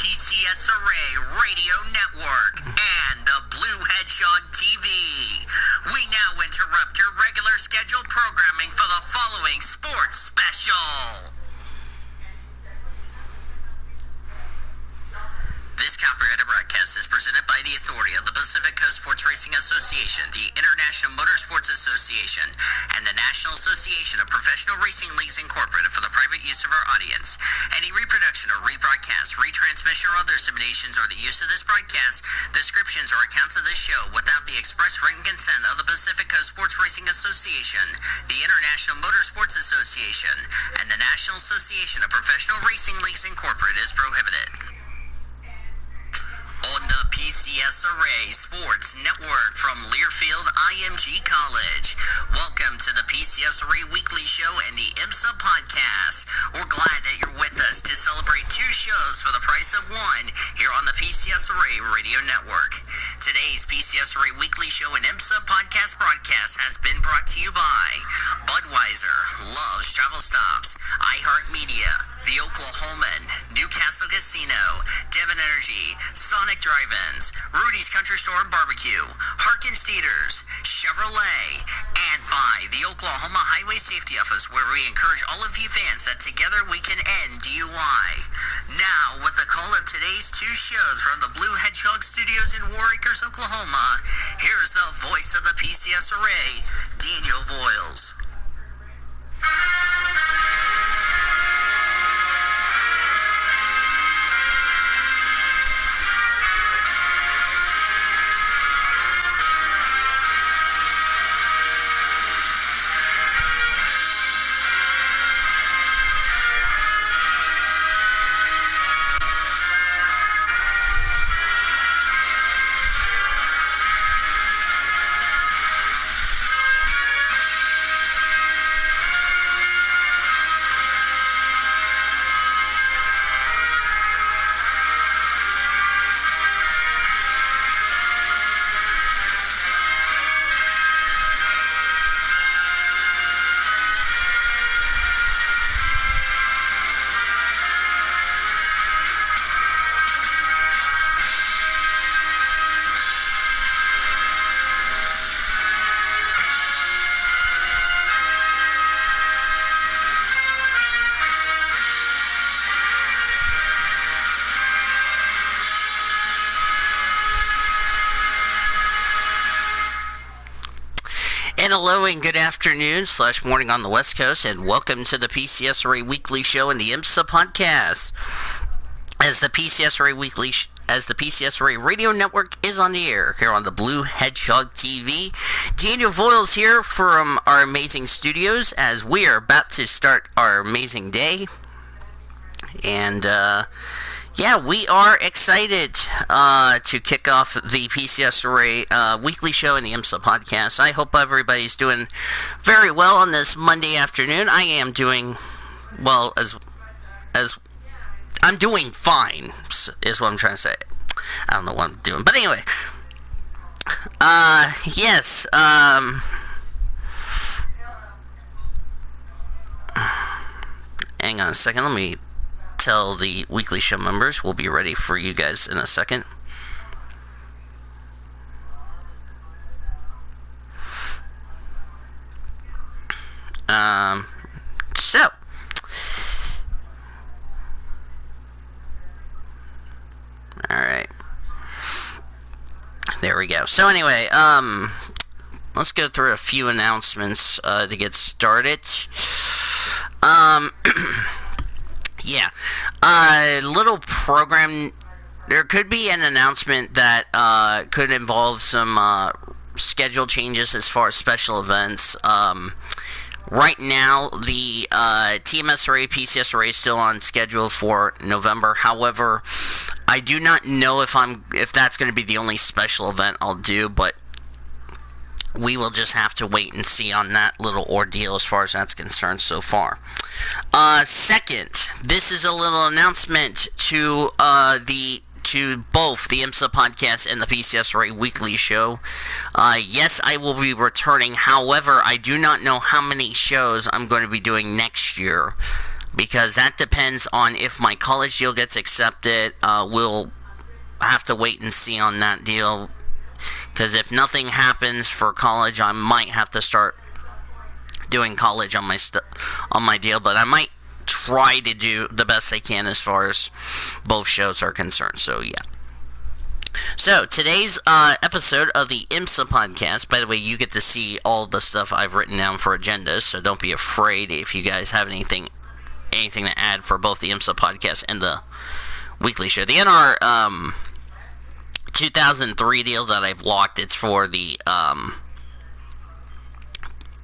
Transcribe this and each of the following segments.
PCSRA Radio Network and the Blue Hedgehog TV. We now interrupt your regular scheduled programming for the following sports special. This copyrighted broadcast is presented by the authority of the Pacific Coast Sports Racing Association, the International Motorsports Association, and the National Association of Professional Racing Leagues Incorporated for the private use of our audience. Any reproduction or rebroadcast, retransmission, or other disseminations or the use of this broadcast, descriptions, or accounts of this show without the express written consent of the Pacific Coast Sports Racing Association, the International Motorsports Association, and the National Association of Professional Racing Leagues Incorporated is prohibited. On the PCSRA Sports Network from Learfield IMG College. Welcome to the PCSRA Weekly Show and the IMSA Podcast. We're glad that you're with us to celebrate two shows for the price of one here on the PCSRA Radio Network. Today's PCSRA Weekly Show and IMSA Podcast broadcast has been brought to you by Budweiser, Love's Travel Stops, iHeartMedia, The Oklahoman, Newcastle Casino, Devon Energy, Sonic Drive-Ins, Rudy's Country Store and Barbecue, Harkins Theaters, Chevrolet, and by the Oklahoma Highway Safety Office, where we encourage all of you fans that together we can end DUI. Now, with the call of today's two shows from the Blue Hedgehog Studios in War Acres, Oklahoma, here's the voice of the PCSRA, Daniel Voiles. And hello and good afternoon / morning on the West Coast, and welcome to the PCSRA Weekly Show and the IMSA Podcast. As the PCSRA Radio Network is on the air here on the Blue Hedgehog TV, Daniel Voiles here from our amazing studios as we are about to start our amazing day. And yeah, we are excited to kick off the PCSRA Weekly Show and the IMSA Podcast. I hope everybody's doing very well on this Monday afternoon. I am doing well as I'm doing fine, is what I'm trying to say. I don't know what I'm doing, but anyway. Yes. Hang on a second. Let me tell the Weekly Show members we'll be ready for you guys in a second. So alright, there we go. So anyway, let's go through a few announcements to get started. Yeah, little program. There could be an announcement that could involve some schedule changes as far as special events. Right now, the TMSRA, PCSRA is still on schedule for November. However, I do not know if that's going to be the only special event I'll do, but we will just have to wait and see on that little ordeal as far as that's concerned so far. Second, this is a little announcement to both the IMSA Podcast and the PCSRA Weekly Show. Yes, I will be returning. However, I do not know how many shows I'm going to be doing next year. because that depends on if my college deal gets accepted. We'll have to wait and see on that deal, because if nothing happens for college, I might have to start doing college on my deal, but I might try to do the best I can as far as both shows are concerned. So yeah. So today's episode of the IMSA podcast, by the way, you get to see all the stuff I've written down for agendas, so don't be afraid if you guys have anything to add for both the IMSA podcast and the weekly show. The NR 2003 deal that I've locked, it's for the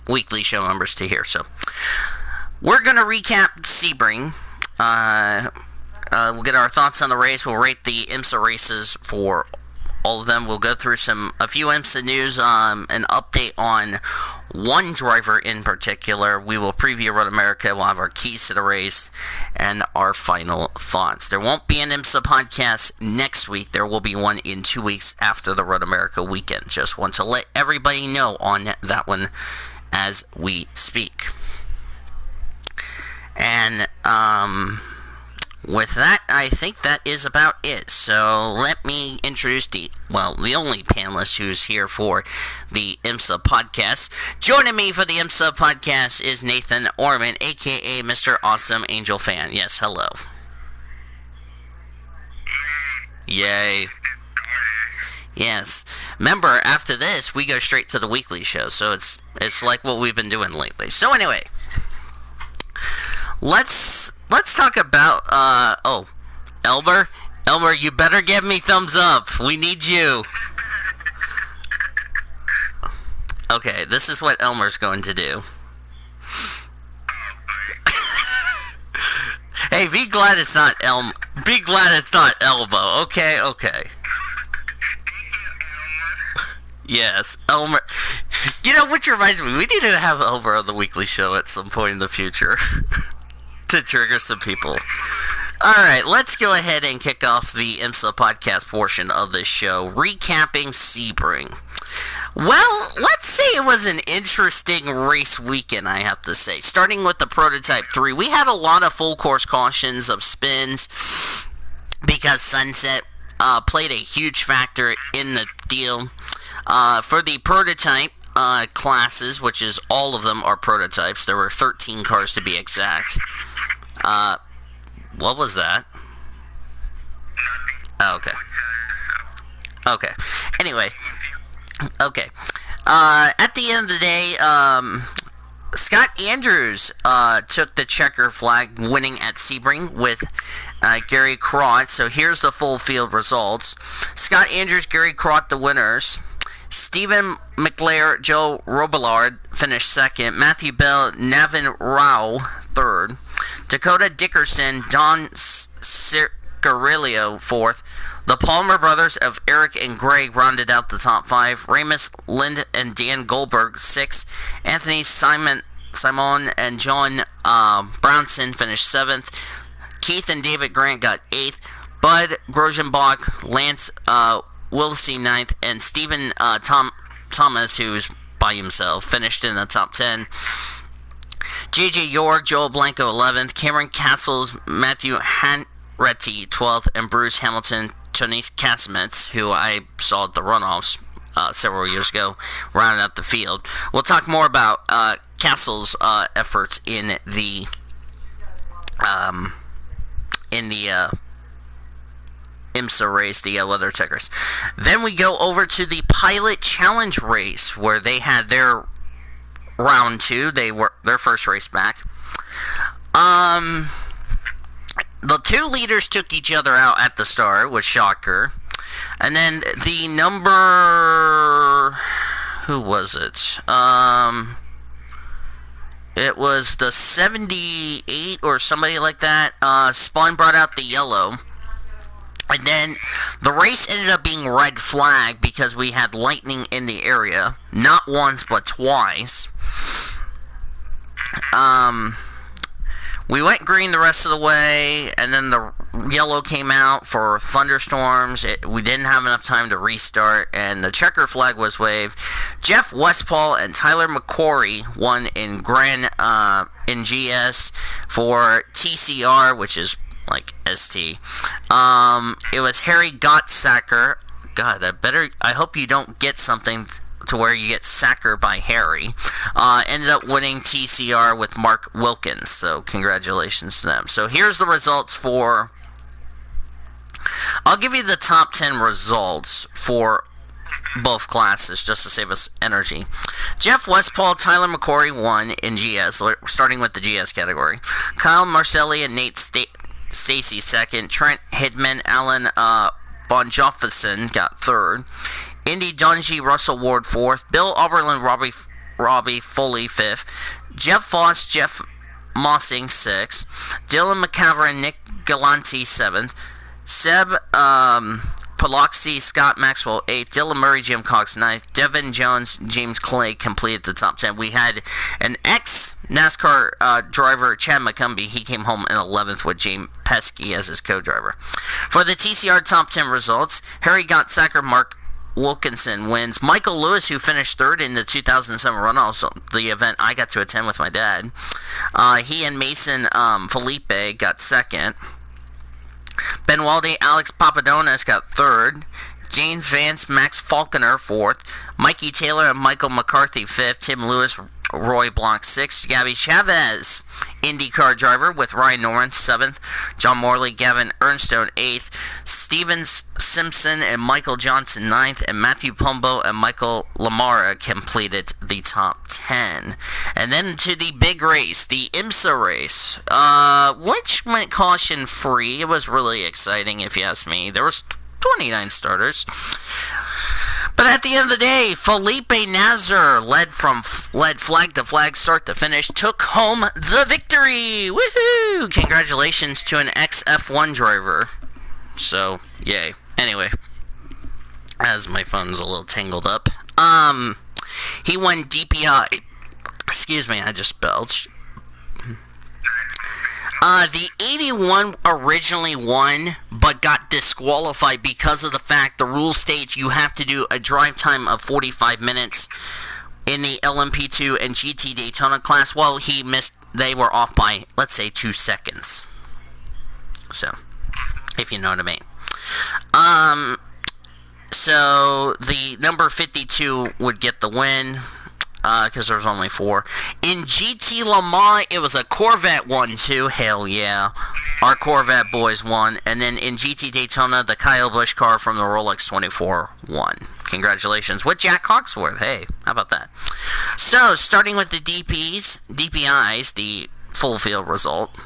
weekly show members to hear. So we're going to recap Sebring. We'll get our thoughts on the race. We'll rate the IMSA races for all of them. We'll go through a few IMSA news, an update on one driver in particular. We will preview Road America. We'll have our keys to the race and our final thoughts. There won't be an IMSA podcast next week. There will be one in 2 weeks after the Road America weekend. Just want to let everybody know on that one as we speak. And, with that, I think that is about it. So let me introduce the only panelist who's here for the IMSA podcast. Joining me for the IMSA podcast is Nathan Orman, a.k.a. Mr. Awesome Angel Fan. Yes, hello. Yay. Yes. Remember, after this, we go straight to the weekly show, so it's like what we've been doing lately. So anyway, Let's talk about, Elmer? Elmer, you better give me thumbs up. We need you. Okay, this is what Elmer's going to do. Hey, be glad it's not Elbow. Okay. Yes, Elmer. You know, which reminds me, we need to have Elmer on the weekly show at some point in the future. To trigger some people. Alright, let's go ahead and kick off the IMSA podcast portion of this show, recapping Sebring. Well, let's say it was an interesting race weekend, I have to say. Starting with the Prototype 3, we had a lot of full course cautions of spins because Sunset played a huge factor in the deal. For the Prototype classes, which is all of them are prototypes. There were 13 cars to be exact. What was that? Oh, okay. Anyway. Okay. At the end of the day, Scott Andrews took the checker flag, winning at Sebring with Gary Crott. So here's the full field results. Scott Andrews, Gary Crott, the winners. Stephen McLear, Joe Robillard finished second. Matthew Bell, Navin Rao third. Dakota Dickerson, Don Cirillo fourth. The Palmer brothers of Eric and Greg rounded out the top five. Ramus Lind and Dan Goldberg sixth. Anthony Simon and John Brownson finished seventh. Keith and David Grant got eighth. Bud Grosenbach, Lance Willsey ninth, and Stephen Thomas, who's by himself, finished in the top 10. J.J. York, Joel Blanco 11th, Cameron Castles, Matthew Hanretty 12th, and Bruce Hamilton, Tonise Casimets, who I saw at the runoffs several years ago, rounding out the field. We'll talk more about Castles' efforts in the IMSA race, the leather checkers. Then we go over to the Pilot Challenge race, where they had their round two. They were their first race back. The two leaders took each other out at the start, with shocker. And then the number... who was it? It was the 78 or somebody like that. Spawn brought out the yellow. And then the race ended up being red flag because we had lightning in the area. Not once, but twice. We went green the rest of the way, and then the yellow came out for thunderstorms. We didn't have enough time to restart, and the checker flag was waved. Jeff Westphal and Tyler McCory won in in GS for TCR, which is like ST. It was Harry Gottsacker. God, I hope you don't get something to where you get Sacker by Harry. Ended up winning TCR with Mark Wilkins, so congratulations to them. So here's the results for... I'll give you the top 10 results for both classes, just to save us energy. Jeff Westphal, Tyler McCory won in GS, starting with the GS category. Kyle Marcelli and Nate Stacy second. Trent Hidman, Alan Bonjofferson got third. Indy Dungy, Russell Ward fourth. Bill Oberlin, Robbie Foley fifth. Jeff Foss, Jeff Mossing sixth. Dylan McCaverin, Nick Galanti seventh. Seb Poloxy, Scott Maxwell 8th, Dylan Murray, Jim Cox 9th, Devin Jones, James Clay completed the top 10. We had an ex-NASCAR driver, Chad McCumbee. He came home in 11th with James Pesky as his co-driver. For the TCR top 10 results, Harry Gottsacker, Mark Wilkinson wins. Michael Lewis, who finished third in the 2007 runoffs, the event I got to attend with my dad. He and Mason Felipe got second. Ben Walde, Alex Papadonis got third. James Vance, Max Falconer fourth. Mikey Taylor and Michael McCarthy fifth. Tim Lewis, Roy Blanc sixth. Gabby Chavez, IndyCar driver with Ryan Norman seventh. John Morley, Gavin Ernstone eighth. Steven Simpson and Michael Johnson ninth. And Matthew Pombo and Michael Lamara completed the top 10. And then to the big race, the IMSA race, which went caution free. It was really exciting, if you ask me. There was 29 starters. But at the end of the day, Felipe Nazar led flag to flag, start to finish, took home the victory. Woohoo! Congratulations to an ex-F1 driver. So, yay. Anyway, as my phone's a little tangled up, he won DPI. Excuse me, I just belched. The 81 originally won, but got disqualified because of the fact the rule states you have to do a drive time of 45 minutes in the LMP2 and GT Daytona class. Well, he missed, they were off by, let's say, 2 seconds. So, if you know what I mean. So, the number 52 would get the win. Because there was only 4. In GT Le Mans, it was a Corvette won too. Hell yeah. Our Corvette boys won. And then in GT Daytona, the Kyle Busch car from the Rolex 24 won. Congratulations. With Jack Hawksworth. Hey, how about that? So, starting with the DPIs, the full field result.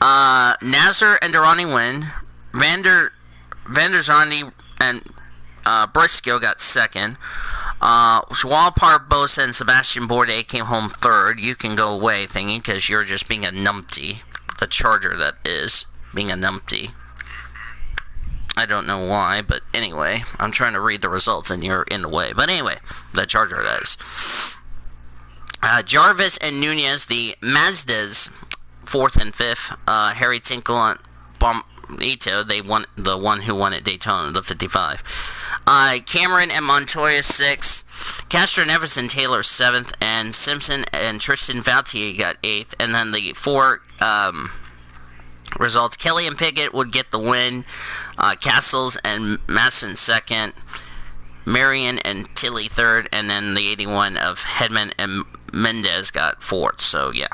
Nazar and Durrani win. Van der Zande and Briscoe got second. Joao Barbosa and Sebastian Bourdais came home third. You can go away thingy, because you're just being a numpty. The Charger, that is. Being a numpty. I don't know why, but anyway. I'm trying to read the results and you're in the way. But anyway, the Charger, that is. Jarvis and Nunez, the Mazdas, 4th and 5th. Harry Tinkle and Ito, they won, the one who won at Daytona, the 55. Cameron and Montoya 6th, Castro Neves and Taylor 7th, and Simpson and Tristan Vautier got 8th. And then the 4 results, Kelly and Pickett would get the win, Castles and Masson 2nd, Marion and Tilly 3rd, and then the 81 of Hedman and Mendez got 4th. So yeah,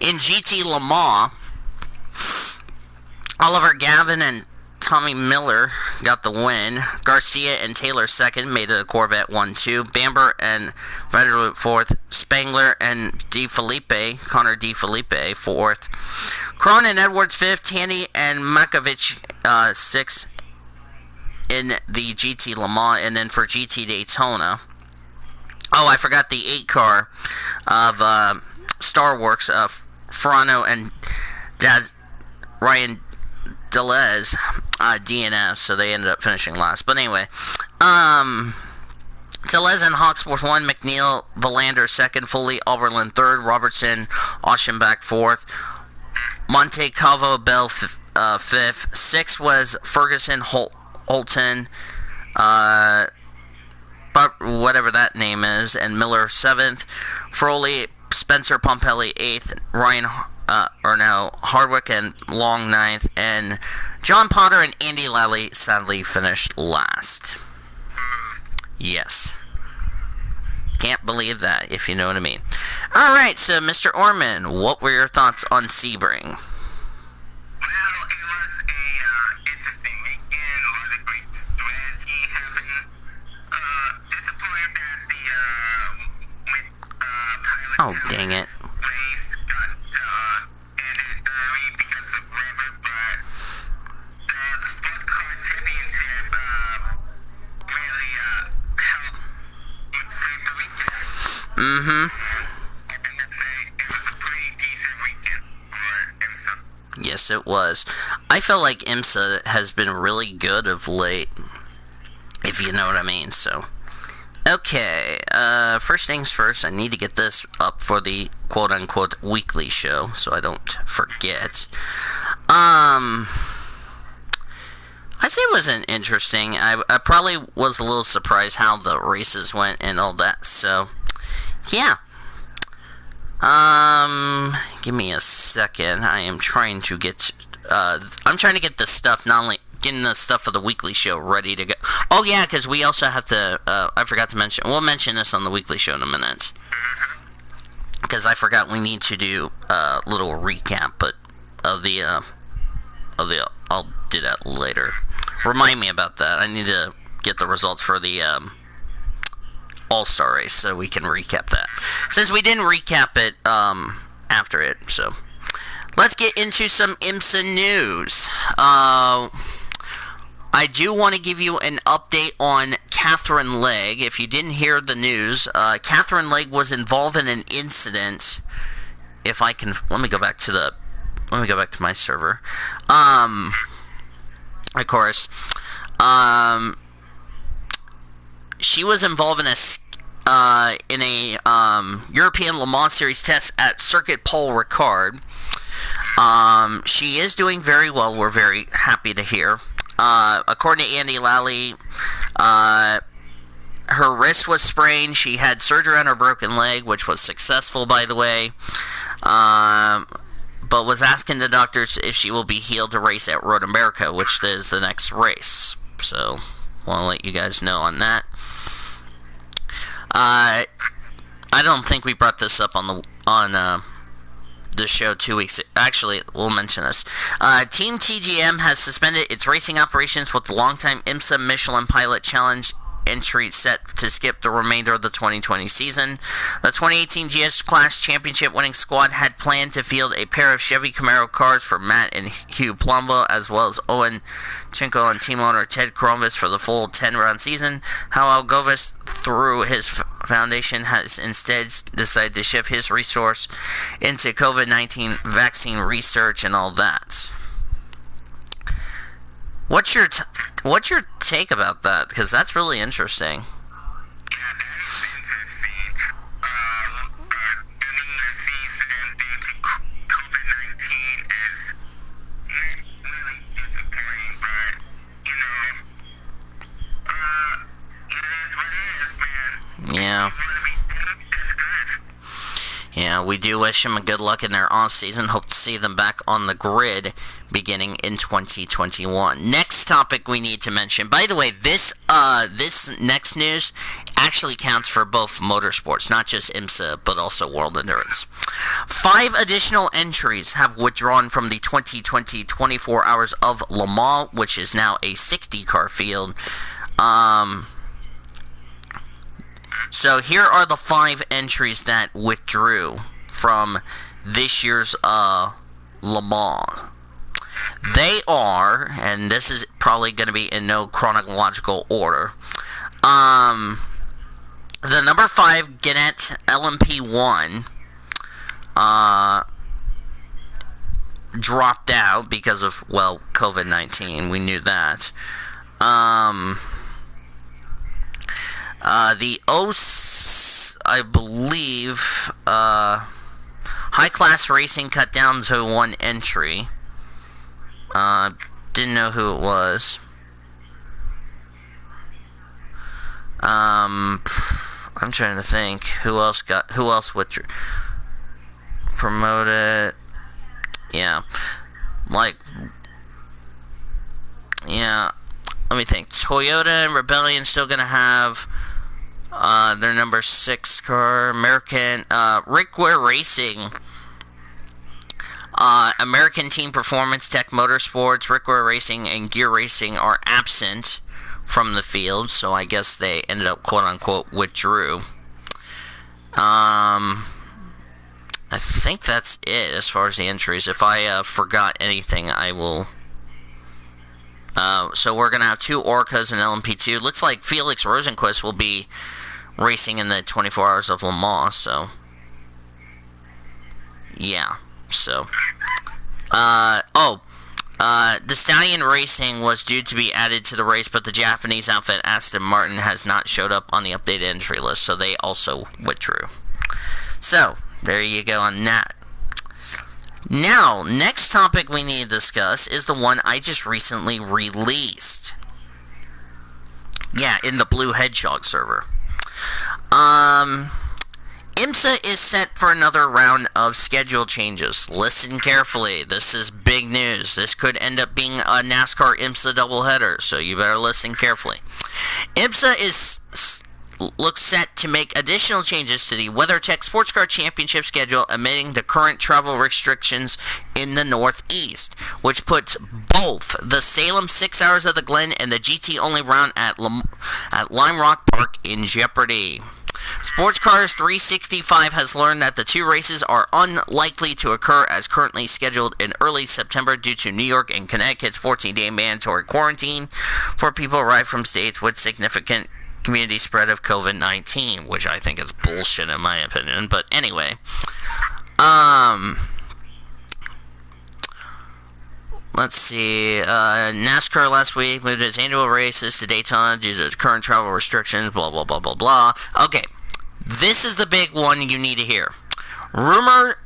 in GT Le Mans, Oliver Gavin and Tommy Miller got the win. Garcia and Taylor 2nd, made it a Corvette 1-2. Bamber and Vanderloop 4th. Spangler and Connor D. Felipe 4th. Cron and Edwards 5th. Tanny and Makovich 6th in the GT Le Mans. And then for GT Daytona, oh, I forgot the 8 car of Starworks, Ferrano and Ryan Delez, DNF, so they ended up finishing last. But anyway, Delez and Hawksworth 1, McNeil, Valander 2nd, Foley, Oberlin 3rd, Robertson, Auchenbach 4th, Monte Calvo Bell fifth. Sixth was Ferguson Holton, but whatever that name is, and Miller seventh. Froley, Spencer Pompelli eighth. Ryan Hardwick and Long ninth, and John Potter and Andy Lally sadly finished last. Yes. Can't believe that, if you know what I mean. Alright, so Mr. Orman, what were your thoughts on Sebring? Well, it was a interesting weekend. A lot of great strategy happened. Disappointed that the pilot Dang it. race got ended early because of weather, but the sports car championship really helped save the weekend. Mm-hmm. I can just say it was a pretty decent weekend for IMSA. Yes, it was. I feel like IMSA has been really good of late, if you know what I mean, so. Okay, first things first, I need to get this up for the quote-unquote weekly show, so I don't forget. I'd say it wasn't interesting. I probably was a little surprised how the races went and all that, so, yeah. Give me a second. I am trying to get, I'm trying to get the stuff, not only getting the stuff for the weekly show ready to go. Oh, yeah, because we also have to, I forgot to mention, we'll mention this on the weekly show in a minute. Because I forgot we need to do a little recap, but I'll do that later. Remind me about that. I need to get the results for the, All-Star race so we can recap that. Since we didn't recap it, after it, so. Let's get into some IMSA news. I do want to give you an update on Catherine Legg. If you didn't hear the news, Catherine Legg was involved in an incident. If I can, let me go back to my server. Of course, she was involved in a European Le Mans Series test at Circuit Paul Ricard. She is doing very well. We're very happy to hear. According to Andy Lally, her wrist was sprained. She had surgery on her broken leg, which was successful, by the way. But was asking the doctors if she will be healed to race at Road America, which is the next race. So, want to let you guys know on that. I don't think we brought this up on the show 2 weeks. Actually, we'll mention this. Team TGM has suspended its racing operations with the longtime IMSA Michelin Pilot Challenge entry set to skip the remainder of the 2020 season. The 2018 GS Class Championship winning squad had planned to field a pair of Chevy Camaro cars for Matt and Hugh Plumbo, as well as Owen Chinko and team owner Ted Krovis for the full 10-round season. However, Govis, through his foundation, has instead decided to shift his resource into COVID-19 vaccine research and all that. What's your take about that? Because that's really interesting. Yeah, that is interesting. Ending the season due to COVID-19 is really disappointing, but, it is what it is, man. Yeah. If you want to be safe, that's good. Yeah, we do wish them a good luck in their off-season. Hope to see them back on the grid beginning in 2021. Next topic we need to mention. By the way, this next news actually counts for both motorsports, not just IMSA, but also World Endurance. 5 additional entries have withdrawn from the 2020 24 Hours of Le Mans, which is now a 60-car field. So here are the 5 entries that withdrew from this year's Le Mans. They are, and this is probably going to be in no chronological order, the number 5 Gannett LMP1 dropped out because of, well, COVID-19. We knew that. The I believe, High Class Racing cut down to 1 entry. Didn't know who it was. I'm trying to think. Who else withdrew? Promoted. Yeah. Let me think. Toyota and Rebellion still gonna have their number 6 car. American Rick Ware Racing, American Team Performance Tech Motorsports, Rick Ware Racing, and Gear Racing are absent from the field, so I guess they ended up quote unquote withdrew. I think that's it as far as the entries. If I forgot anything, I will. So we're going to have 2 Orcas and LMP2. Looks like Felix Rosenquist will be racing in the 24 Hours of Le Mans, so. Yeah, so. The Stallion Racing was due to be added to the race, but the Japanese outfit Aston Martin has not showed up on the updated entry list, so they also withdrew. So, there you go on that. Now, next topic we need to discuss is the one I just recently released. Yeah, in the Blue Hedgehog server. IMSA is set for another round of schedule changes. Listen carefully. This is big news. This could end up being a NASCAR IMSA doubleheader, so you better listen carefully. IMSA looks set to make additional changes to the WeatherTech Sports Car Championship schedule, amiding the current travel restrictions in the Northeast, which puts both the Salem 6 Hours of the Glen and the GT-only round at Lime Rock Park in jeopardy. Sports Cars 365 has learned that the 2 races are unlikely to occur as currently scheduled in early September due to New York and Connecticut's 14-day mandatory quarantine for people arrived from states with significant community spread of COVID-19, which I think is bullshit in my opinion, but anyway. Let's see, NASCAR last week moved its annual races to Daytona due to current travel restrictions, blah, blah, blah, blah, blah. Okay, this is the big one you need to hear. Rumor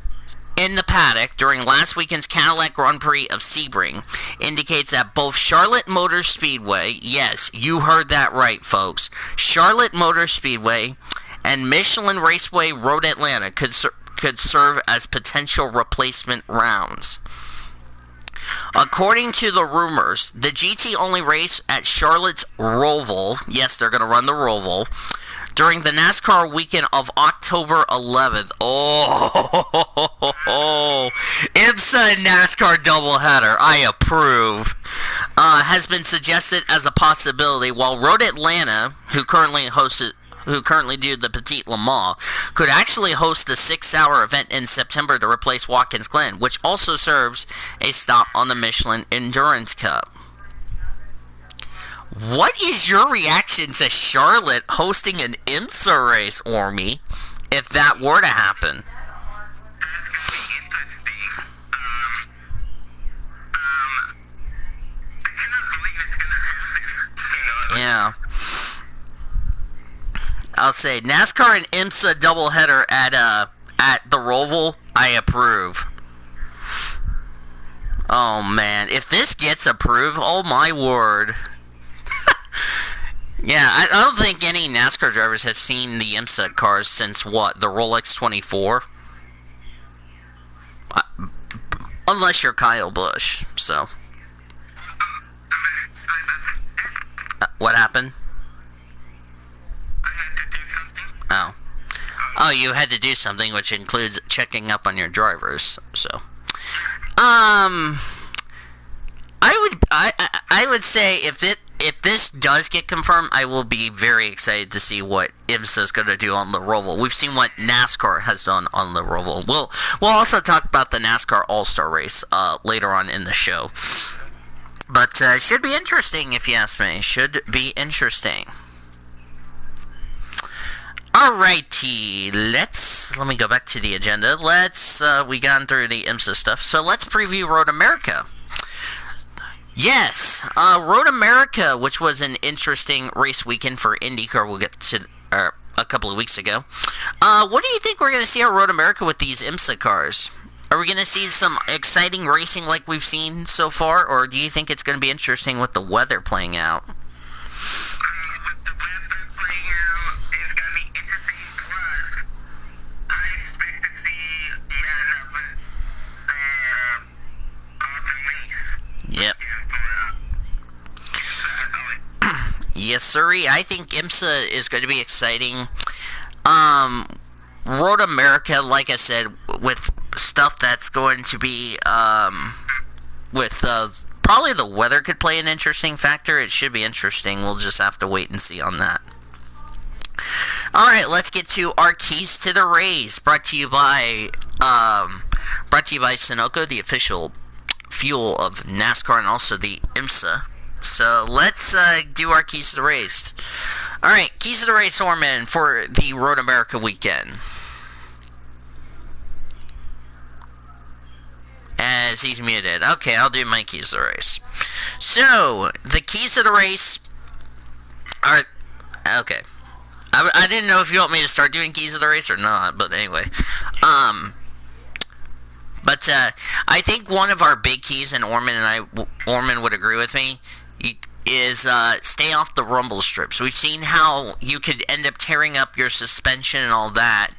in the paddock during last weekend's Cadillac Grand Prix of Sebring indicates that both Charlotte Motor Speedway, yes, you heard that right, folks, Charlotte Motor Speedway and Michelin Raceway Road Atlanta could serve as potential replacement rounds. According to the rumors, the GT-only race at Charlotte's Roval, yes, they're going to run the Roval, during the NASCAR weekend of October 11th. Oh, IMSA and NASCAR doubleheader. I approve. Has been suggested as a possibility, while Road Atlanta, who currently do the Petite Le Mans, could actually host the 6-hour event in September to replace Watkins Glen, which also serves a stop on the Michelin Endurance Cup. What is your reaction to Charlotte hosting an IMSA race, Ormy, if that were to happen? That's going to be interesting. I cannot believe it's going to happen. Yeah. I'll say NASCAR and IMSA doubleheader at the Roval, I approve. Oh man, if this gets approved, oh my word. Yeah, I don't think any NASCAR drivers have seen the IMSA cars since what, the Rolex 24? Unless you're Kyle Busch, so. What happened? Oh, you had to do something, which includes checking up on your drivers. So, I would say if this does get confirmed, I will be very excited to see what IMSA is going to do on the Roval. We've seen what NASCAR has done on the Roval. We'll also talk about the NASCAR All-Star Race later on in the show. But should be interesting, if you ask me. Should be interesting. Alrighty, let me go back to the agenda. We gone through the IMSA stuff, so let's preview Road America. Yes, Road America, which was an interesting race weekend for IndyCar. We'll get to, a couple of weeks ago. What do you think we're going to see on Road America with these IMSA cars? Are we going to see some exciting racing like we've seen so far, or do you think it's going to be interesting with the weather playing out? With the weather playing out, it's going to be interesting. Plus, I expect to see yet another awesome race. Yep. Yes, sir. I think IMSA is going to be exciting. Road America, like I said, with stuff that's going to be, probably the weather could play an interesting factor. It should be interesting. We'll just have to wait and see on that. Alright, let's get to our keys to the race. Brought to you by Sunoco, the official fuel of NASCAR, and also the IMSA. So let's do our keys to the race. Alright, keys to the race, Orman, for the Road America weekend. As he's muted. Okay, I'll do my keys to the race. So, the keys to the race are... Okay. I didn't know if you want me to start doing keys to the race or not, but anyway. But I think one of our big keys, and Orman would agree with me, is stay off the rumble strips. We've seen how you could end up tearing up your suspension and all that,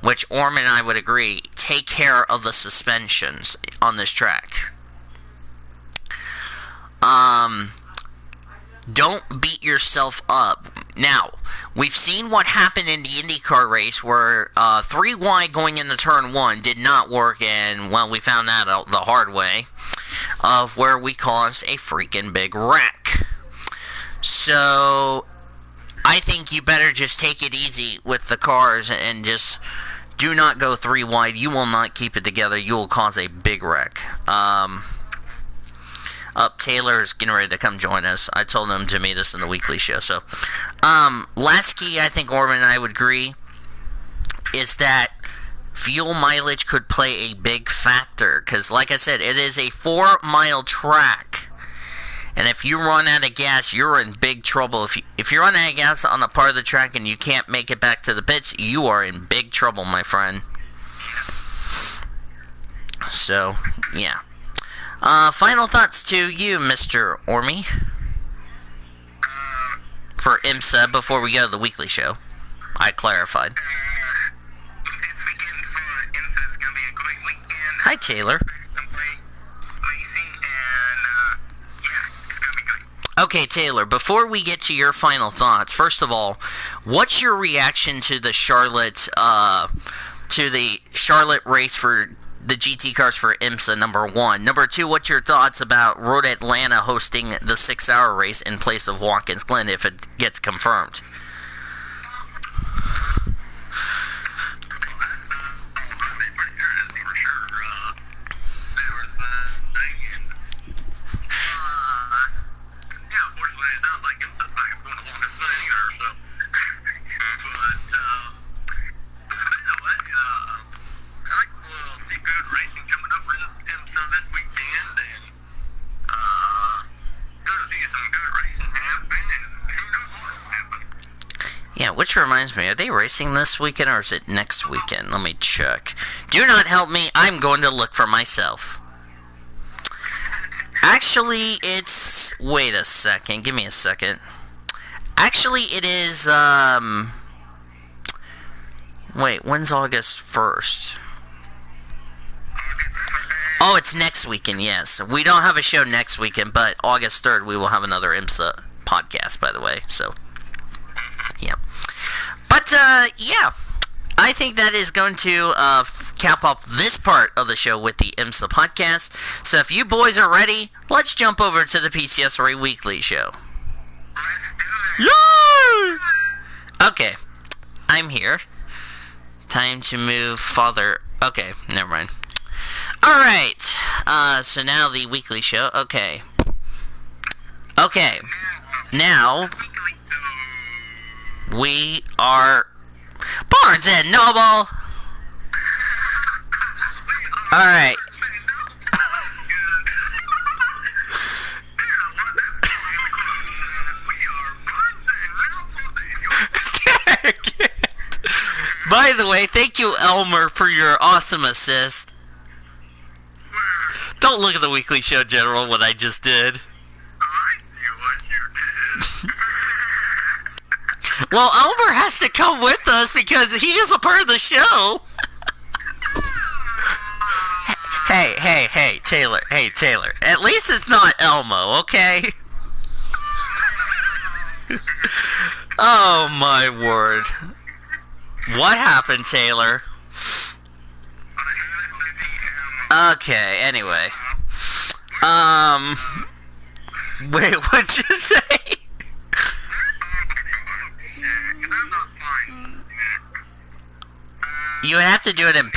which Orman and I would agree. Take care of the suspensions on this track. Don't beat yourself up. Now, we've seen what happened in the IndyCar race where 3 wide going into turn 1 did not work, and, well, we found that out the hard way, of where we caused a freaking big wreck. So, I think you better just take it easy with the cars and just do not go 3 wide. You will not keep it together. You will cause a big wreck. Taylor's getting ready to come join us. I told him to meet us in the weekly show. So, last key, I think Orman and I would agree, is that fuel mileage could play a big factor. Because, like I said, it is a 4-mile track. And if you run out of gas, you're in big trouble. If you run out of gas on a part of the track and you can't make it back to the pits, you are in big trouble, my friend. So, yeah. Final thoughts to you, Mr. Ormy, for IMSA before we go to the weekly show. I clarified. This weekend for IMSA is going to be a great weekend. Hi, Taylor. Some great racing, and yeah, it's going to be good. Okay, Taylor, before we get to your final thoughts, first of all, what's your reaction to the Charlotte race for the GT cars for IMSA, number 1? Number 2, what's your thoughts about Road Atlanta hosting the 6-hour race in place of Watkins Glen if it gets confirmed? Yeah, which reminds me, are they racing this weekend or is it next weekend? Let me check. Do not help me, I'm going to look for myself. Actually, it's... Wait a second, give me a second. Actually, it is, Wait, when's August 1st? Oh, it's next weekend, yes. We don't have a show next weekend, but August 3rd we will have another IMSA podcast, by the way, so... Yeah. But, yeah. I think that is going to cap off this part of the show with the IMSA podcast. So if you boys are ready, let's jump over to the PCSRA Weekly Show. Yay! Okay. I'm here. Time to move farther. Okay, never mind. Alright. So now the Weekly Show. Okay. Okay. Now... we are Barnes and Noble. Alright. the way, thank you, Elmer, for your awesome assist. Don't look at the weekly show, General, what I just did. I see what you did. Well, Elmer has to come with us because he is a part of the show. Hey, Taylor. Hey, Taylor. At least it's not Elmo, okay? Oh, my word. What happened, Taylor? Okay, anyway. Wait, what'd you say? You have to do it in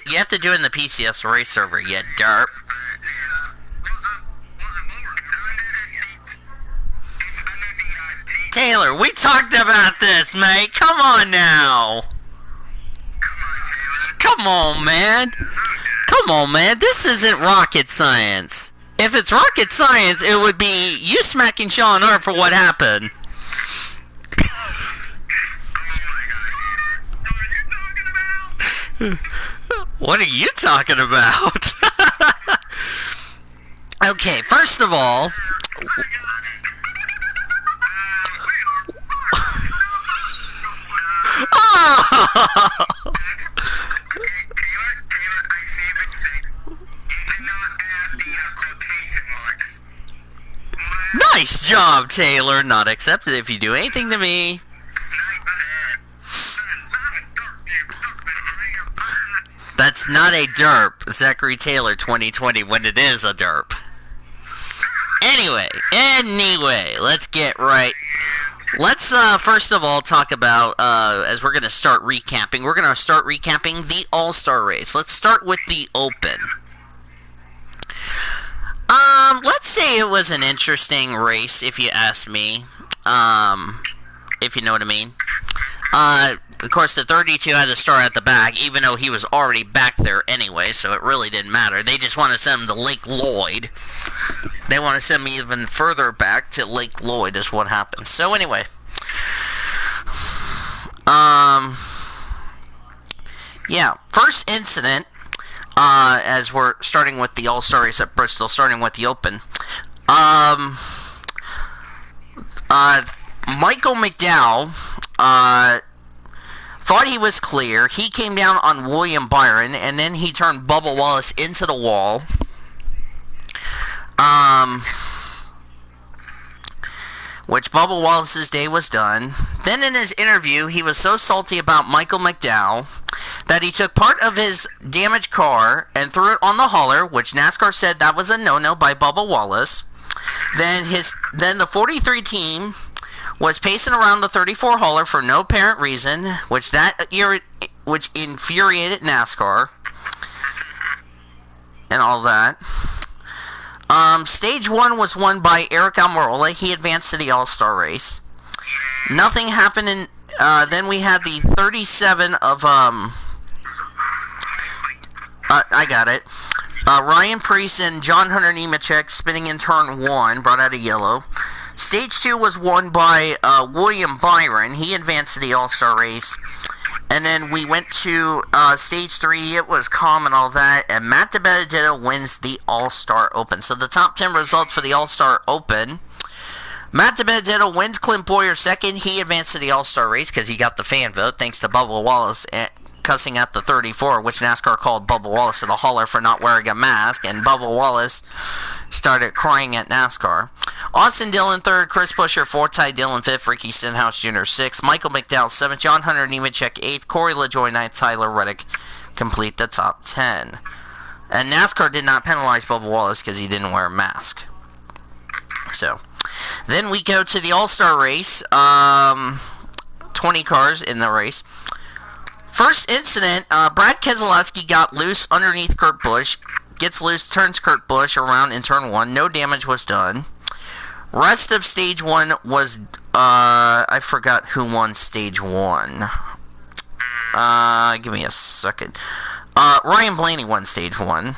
you have to do it in the PCSRA server, you derp. Taylor, we talked about this, mate. Come on now. Come on, man. Come on, man. This isn't rocket science. If it's rocket science, it would be you smacking Sean Hart for what happened. What are you talking about? Okay, first of all... Nice job, Taylor. Not accepted if you do anything to me. That's not a derp, Zachary Taylor 2020, when it is a derp. Anyway, let's get right. Let's first of all talk about, as we're going to start recapping, the All-Star race. Let's start with the Open. Let's say it was an interesting race, if you ask me. If you know what I mean. Of course, the 32 had to start at the back, even though he was already back there anyway, so it really didn't matter. They just want to send him to Lake Lloyd. They want to send me even further back to Lake Lloyd is what happened. So anyway. Yeah, first incident, as we're starting with the All-Star race at Bristol, starting with the Open. Michael McDowell, thought he was clear. He came down on William Byron, and then he turned Bubba Wallace into the wall. Which Bubba Wallace's day was done. Then in his interview, he was so salty about Michael McDowell that he took part of his damaged car and threw it on the hauler, which NASCAR said that was a no-no by Bubba Wallace. Then the 43 team was pacing around the 34 hauler for no apparent reason, which infuriated NASCAR and all that. Stage 1 was won by Eric Almirola. He advanced to the All-Star race. Nothing happened in... then we had the 37 of... I got it. Ryan Preece and John Hunter Nemechek spinning in turn 1, brought out a yellow. Stage 2 was won by William Byron. He advanced to the All-Star race. And then we went to Stage 3. It was calm and all that. And Matt DiBenedetto wins the All-Star Open. So the top 10 results for the All-Star Open. Matt DiBenedetto wins Clint Boyer second. He advanced to the All-Star race because he got the fan vote thanks to Bubba Wallace cussing at the 34, which NASCAR called Bubba Wallace to the hauler for not wearing a mask. And Bubba Wallace started crying at NASCAR. Austin Dillon third, Chris Buescher fourth, Ty Dillon fifth, Ricky Stenhouse Jr. sixth, Michael McDowell seventh, John Hunter Nemechek eighth, Corey LaJoie ninth, Tyler Reddick complete the top 10. And NASCAR did not penalize Bubba Wallace because he didn't wear a mask. So, then we go to the All-Star race. 20 cars in the race. First incident, Brad Keselowski got loose underneath Kurt Busch. Gets loose, turns Kurt Busch around in turn 1. No damage was done. Rest of stage 1 was, I forgot who won stage 1. Give me a second. Ryan Blaney won stage 1.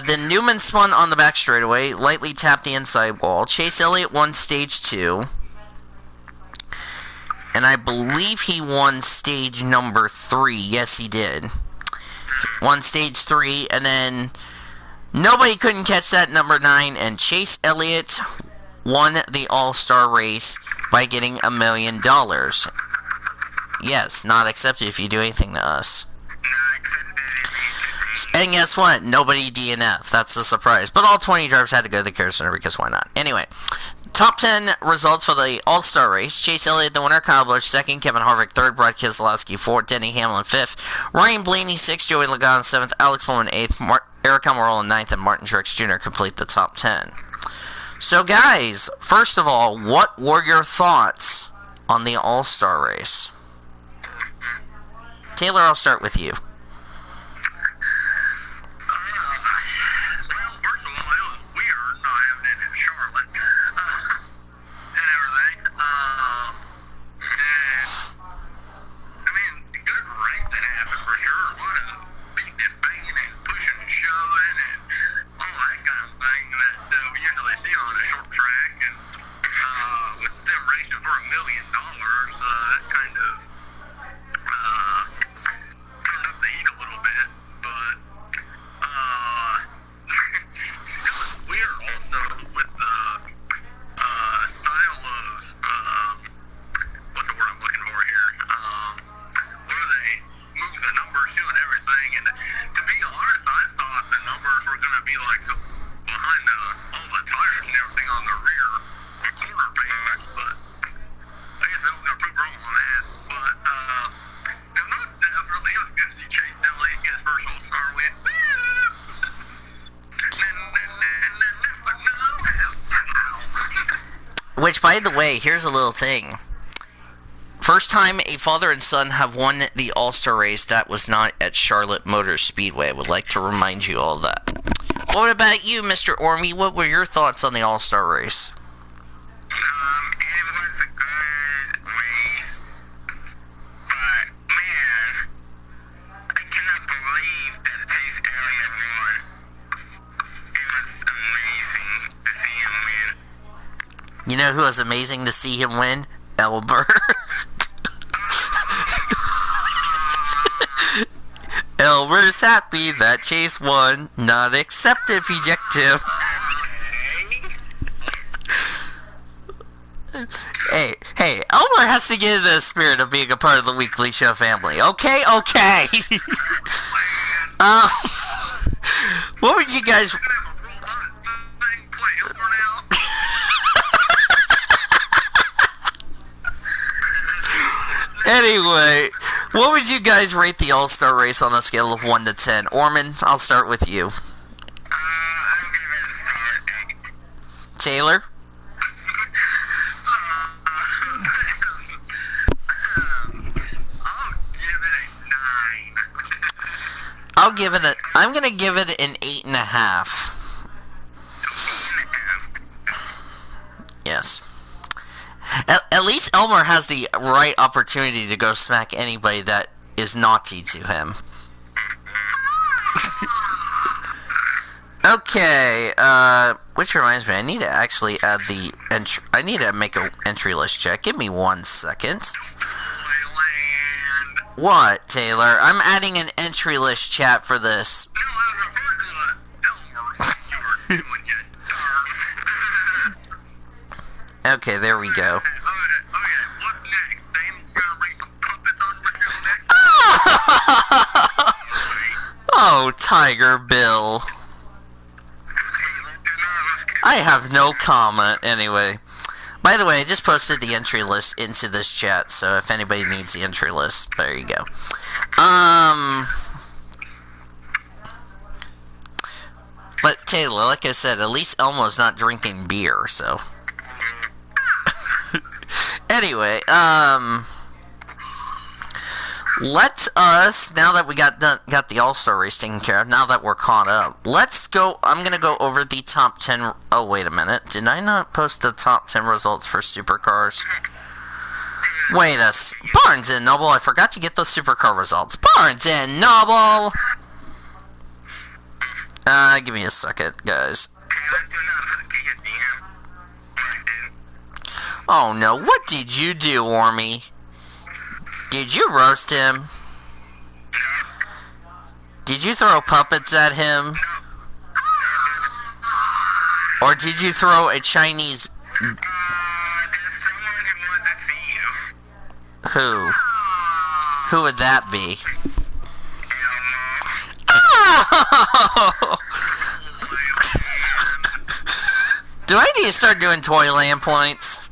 Then Newman spun on the back straightaway, lightly tapped the inside wall. Chase Elliott won stage 2. And I believe he won stage number 3. Yes, he did. Won stage 3, and then nobody couldn't catch that number 9, and Chase Elliott won the All-Star race by getting $1 million. Yes, not accepted if you do anything to us. And guess what? Nobody DNF. That's a surprise. But all 20 drivers had to go to the care center because why not? Anyway, top 10 results for the All-Star race. Chase Elliott, the winner. Kyle Busch, 2nd. Kevin Harvick, 3rd. Brad Keselowski, 4th. Denny Hamlin, 5th. Ryan Blaney, 6th. Joey Logano, 7th. Alex Bowman, 8th. Eric Almirola, 9th. And Martin Truex Jr. complete the top 10. So, guys, first of all, what were your thoughts on the All-Star race? Taylor, I'll start with you. Which, by the way, here's a little thing. First time a father and son have won the All-Star race that was not at Charlotte Motor Speedway. I would like to remind you all that. What about you, Mr. Ormy? What were your thoughts on the All-Star race? It was a good race, but man, I cannot believe that Chase Elliott won. It was amazing to see him win. You know who was amazing to see him win? Elmer. Elmer's happy that Chase won. Not accepted, ejective. Hey, Elmer has to get into the spirit of being a part of the Weekly Show family. Okay? What would you guys... Anyway, what would you guys rate the All-Star race on a scale of 1 to 10? Orman, I'll start with you. I'll give it a 8. Taylor? I'm gonna give it an 8.5. Yes. At least Elmer has the right opportunity to go smack anybody that is naughty to him. Okay, which reminds me, I need to actually add the entry. I need to make an entry list check. Give me 1 second. What, Taylor? I'm adding an entry list chat for this. No, I was referring to Elmer. You were doing your darn. Okay, there we go. Okay, what's next? Danny's gonna bring some puppets on with you next? Oh, Tiger Bill. I have no comment. Anyway. By the way, I just posted the entry list into this chat, so if anybody needs the entry list, there you go. But Taylor, like I said, at least Elmo's not drinking beer, so... Anyway, let us, now that we got the All-Star race taken care of, now that we're caught up, let's go, I'm going to go over the top 10, oh wait a minute, did I not post the top 10 results for supercars? Wait Barnes & Noble, I forgot to get the supercar results. Barnes & Noble! Give me a second, guys. Oh no, what did you do, Ormy? Did you roast him? Did you throw puppets at him? Or did you throw a Chinese... There's someone who wants to see you. Who? Who would that be? Oh! Do I need to start doing Toyland points?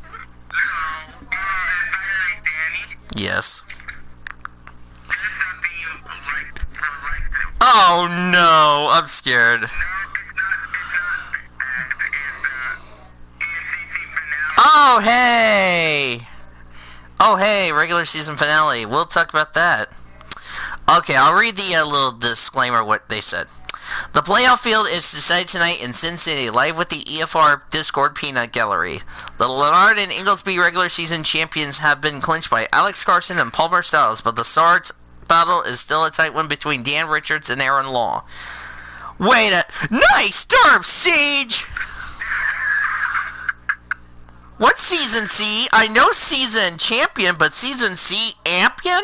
Danny? Yes. There's something you like to. Oh no, I'm scared. No, it's ACC finale. Oh hey! Oh hey, regular season finale. We'll talk about that. Okay, I'll read the little disclaimer what they said. The playoff field is decided tonight in Sin City, live with the EFR Discord Peanut Gallery. The Leonard and Inglesby regular season champions have been clinched by Alex Carson and Palmer Styles, but the Sards battle is still a tight one between Dan Richards and Aaron Law. Wait a... Nice start, Siege! What's Season C? I know Season Champion, but Season C Ampion?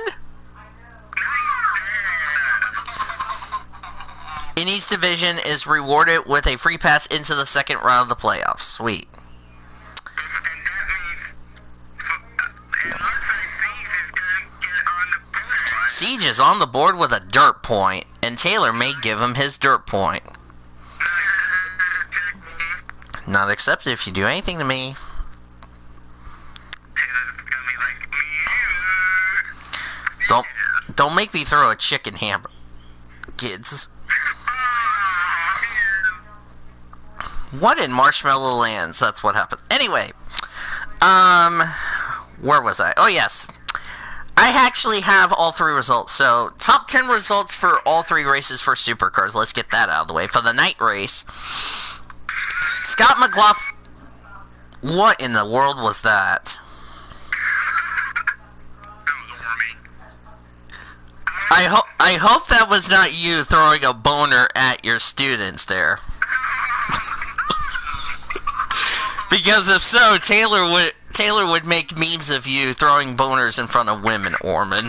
In each division is rewarded with a free pass into the second round of the playoffs. Sweet. Siege is on the board with a dirt point, and Taylor may give him his dirt point. Not accepted if you do anything to me. Don't make me throw a chicken hammer, kids. What in Marshmallow Lands? That's what happened. Anyway, where was I? Oh, yes. I actually have all three results. So, top 10 results for all three races for Supercars. Let's get that out of the way. For the night race, Scott McLaughlin... What in the world was that? I hope that was not you throwing a boner at your students there. Because if so, Taylor would make memes of you throwing boners in front of women, Orman.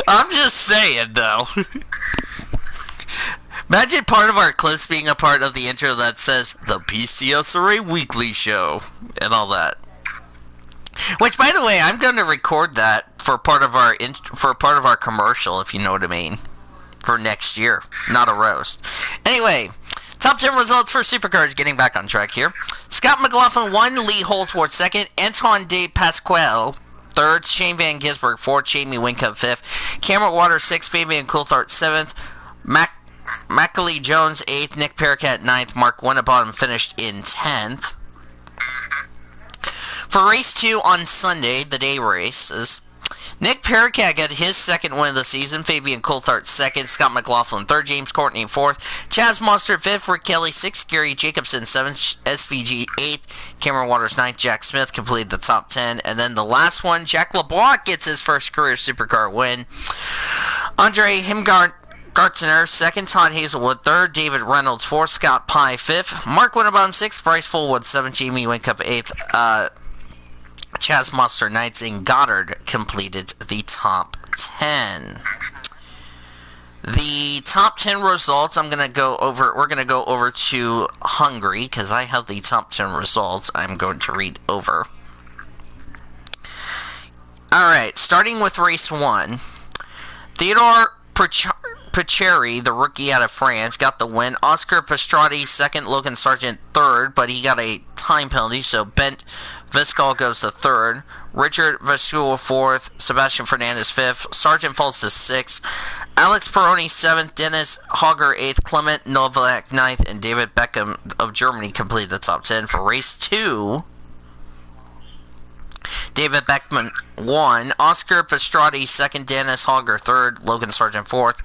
I'm just saying, though. Imagine part of our clips being a part of the intro that says the PCSRA Weekly Show and all that. Which, by the way, I'm going to record that for part of our commercial, if you know what I mean, for next year. Not a roast. Anyway, top 10 results for Supercars. Getting back on track here. Scott McLaughlin 1, Lee Holdsworth 2nd, Antoine De Pasquale 3rd, Shane Van Gisberg 4th, Jamie Wincup 5th, Cameron Waters 6th, Fabian Coulthard 7th, Macaulay Jones 8th, Nick Paracat 9th, Mark Winterbottom finished in 10th. For race 2 on Sunday, the day races, Nick Paracat got his second win of the season, Fabian Coulthard 2nd, Scott McLaughlin 3rd, James Courtney 4th, Chaz Monster 5th, Rick Kelly 6th, Gary Jacobson 7th, SVG 8th, Cameron Waters 9th, Jack Smith completed the top 10, and then the last one, Jack LeBlanc gets his first career supercar win. Andre Himgartner 2nd, Todd Hazelwood 3rd, David Reynolds 4th, Scott Pye 5th, Mark Winterbottom 6th, Bryce Fullwood 7th, Jamie Wincup 8th, Chaz Monster 9th, and Goddard completed the top 10. The top 10 results we're going to go over to Hungary, because I have the top 10 results I'm going to read over. Alright, starting with race 1. Theodore Pacheri, the rookie out of France, got the win. Oscar Pastrati 2nd, Logan Sargent 3rd, but he got a time penalty, so Bent Viscal goes to 3rd. Richard Vascula 4th, Sebastian Fernandez 5th, Sargent falls to 6th, Alex Peroni 7th, Dennis Hogger 8th, Clement Novak 9th, and David Beckham of Germany completed the top 10. For race 2, David Beckman 1, Oscar Pastrati 2nd, Dennis Hogger 3rd, Logan Sargent 4th,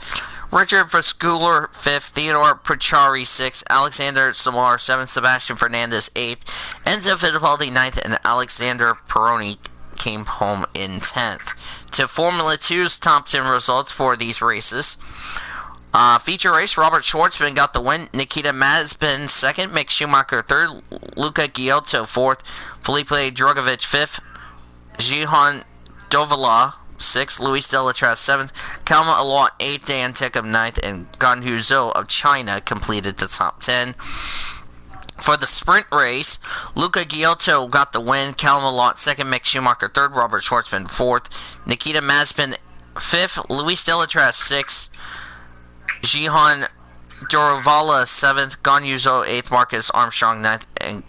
Richard Vascular 5th, Theodore Pachari 6th, Alexander Samar 7th, Sebastian Fernandez 8th, Enzo Fittipaldi 9th, and Alexander Peroni came home in 10th. To Formula 2's top 10 results for these races, Feature race, Robert Schwartzman got the win. Nikita Mazepin second. Mick Schumacher third. Luca Giotto fourth. Felipe Drogovic fifth. Jihan Dovala sixth. Luis Delatraz seventh. Kalma Alot eighth. Dan Tecum ninth. And Gan Hu Zhou of China completed the top 10. For the sprint race, Luca Giotto got the win. Callum Alot second. Mick Schumacher third. Robert Schwartzman fourth. Nikita Mazepin fifth. Luis Delatraz sixth. Jihan Dorovala 7th, Gan Yu Zhou 8th, Marcus Armstrong 9th, and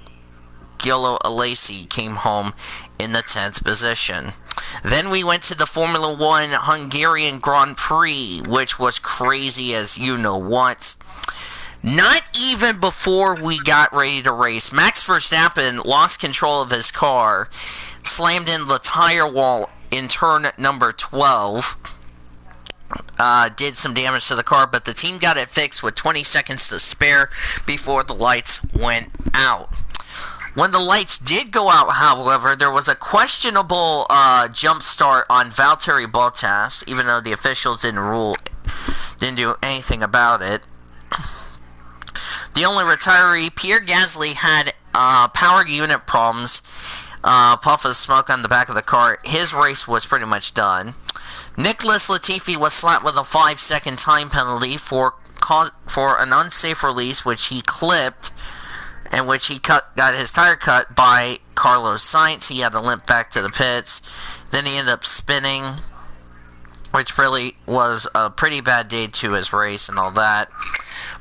Gillo Alesi came home in the 10th position. Then we went to the Formula 1 Hungarian Grand Prix, which was crazy as you know what. Not even before we got ready to race, Max Verstappen lost control of his car, slammed in the tire wall in turn number 12. Did some damage to the car, but the team got it fixed with 20 seconds to spare before the lights went out. When the lights did go out, however, there was a questionable jump start on Valtteri Bottas, even though the officials didn't do anything about it. The only retiree, Pierre Gasly, had power unit problems, puff of smoke on the back of the car. His race was pretty much done. Nicholas Latifi was slapped with a 5-second time penalty for an unsafe release, which he clipped, and which he got his tire cut by Carlos Sainz. He had to limp back to the pits. Then he ended up spinning, which really was a pretty bad day to his race and all that.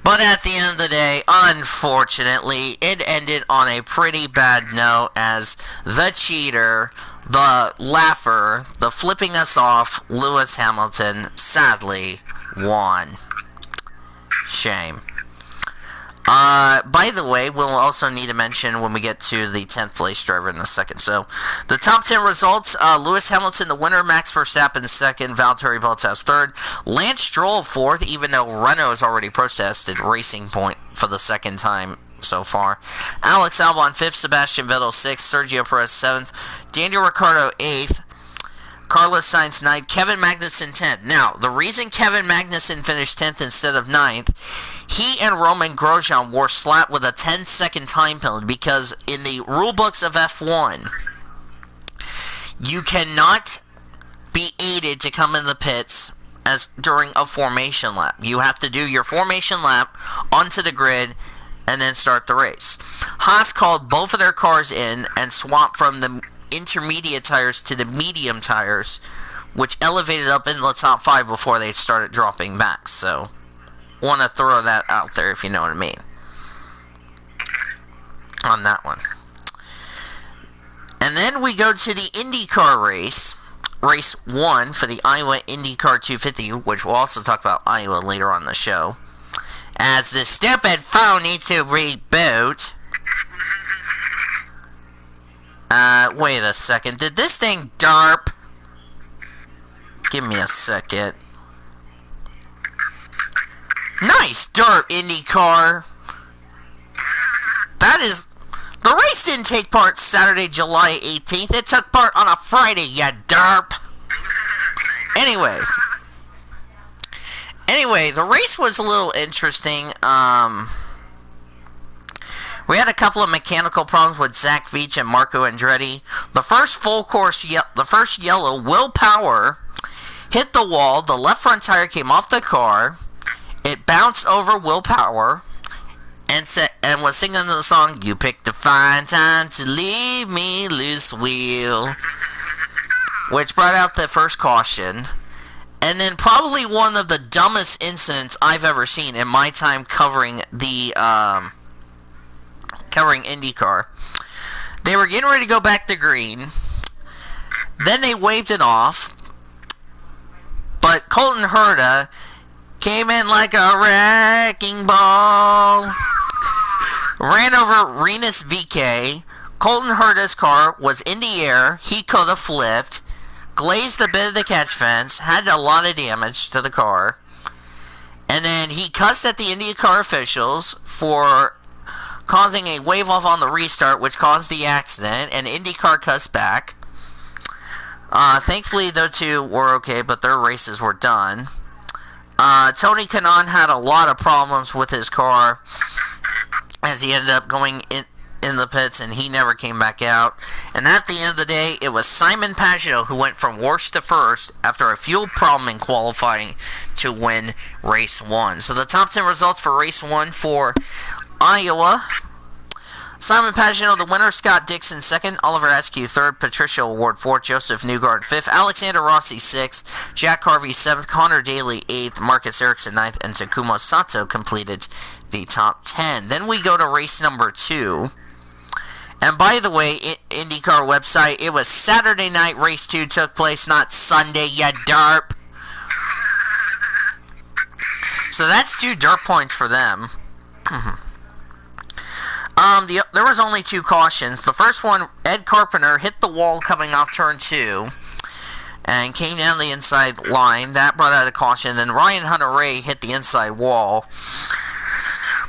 But at the end of the day, unfortunately, it ended on a pretty bad note as the cheater, the laugher, the flipping us off, Lewis Hamilton, sadly won. Shame. By the way, we'll also need to mention when we get to the 10th place driver in a second. So, the top 10 results, Lewis Hamilton, the winner, Max Verstappen, second, Valtteri Bottas, third, Lance Stroll, fourth, even though Renault has already protested Racing Point for the second time so far. Alex Albon, fifth, Sebastian Vettel, sixth, Sergio Perez, seventh, Daniel Ricciardo, eighth, Carlos Sainz, 9th, Kevin Magnussen, 10th. Now, the reason Kevin Magnussen finished 10th instead of 9th, he and Roman Grosjean were slapped with a 10-second time penalty because in the rulebooks of F1, you cannot be aided to come in the pits as during a formation lap. You have to do your formation lap onto the grid and then start the race. Haas called both of their cars in and swapped from the intermediate tires to the medium tires, which elevated up in the top 5 before they started dropping back. So, want to throw that out there if you know what I mean on that one. And then we go to the IndyCar race, race 1 for the Iowa IndyCar 250, which we'll also talk about Iowa later on the show, as the stupid phone needs to reboot. Wait a second, did this thing DARP? Give me a second. Nice dirt, IndyCar. That is... The race didn't take part Saturday, July 18th. It took part on a Friday, ya derp. Anyway, the race was a little interesting. We had a couple of mechanical problems with Zach Veach and Marco Andretti. The first full course, the first yellow, Will Power hit the wall. The left front tire came off the car. It bounced over Will Power and was singing the song, "You picked a fine time to leave me loose wheel," which brought out the first caution. And then probably one of the dumbest incidents I've ever seen in my time covering the covering IndyCar. They were getting ready to go back to green. Then they waved it off. But Colton Herta came in like a wrecking ball. Ran over Rinus VeeKay. Colton Herta's car was in the air. He could have flipped. Glazed a bit of the catch fence. Had a lot of damage to the car. And then he cussed at the IndyCar officials for causing a wave off on the restart, which caused the accident. And IndyCar cussed back. Thankfully, those two were okay, but their races were done. Tony Kanaan had a lot of problems with his car as he ended up going in the pits, and he never came back out. And at the end of the day, it was Simon Pagenaud who went from worst to first after a fuel problem in qualifying to win race 1. So the top 10 results for race 1 for Iowa: Simon Pagenaud, the winner; Scott Dixon, second; Oliver Askew, third; Patricia Ward, fourth; Joseph Newgarden, fifth; Alexander Rossi, sixth; Jack Harvey, seventh; Connor Daly, eighth; Marcus Ericsson, ninth; and Takuma Sato completed the top 10. Then we go to race number 2. And by the way, IndyCar website, it was Saturday night race 2 took place, not Sunday, ya derp. So that's 2 dirt points for them. There was only 2 cautions. The first one, Ed Carpenter hit the wall coming off turn 2 and came down the inside line. That brought out a caution. Then Ryan Hunter-Reay hit the inside wall,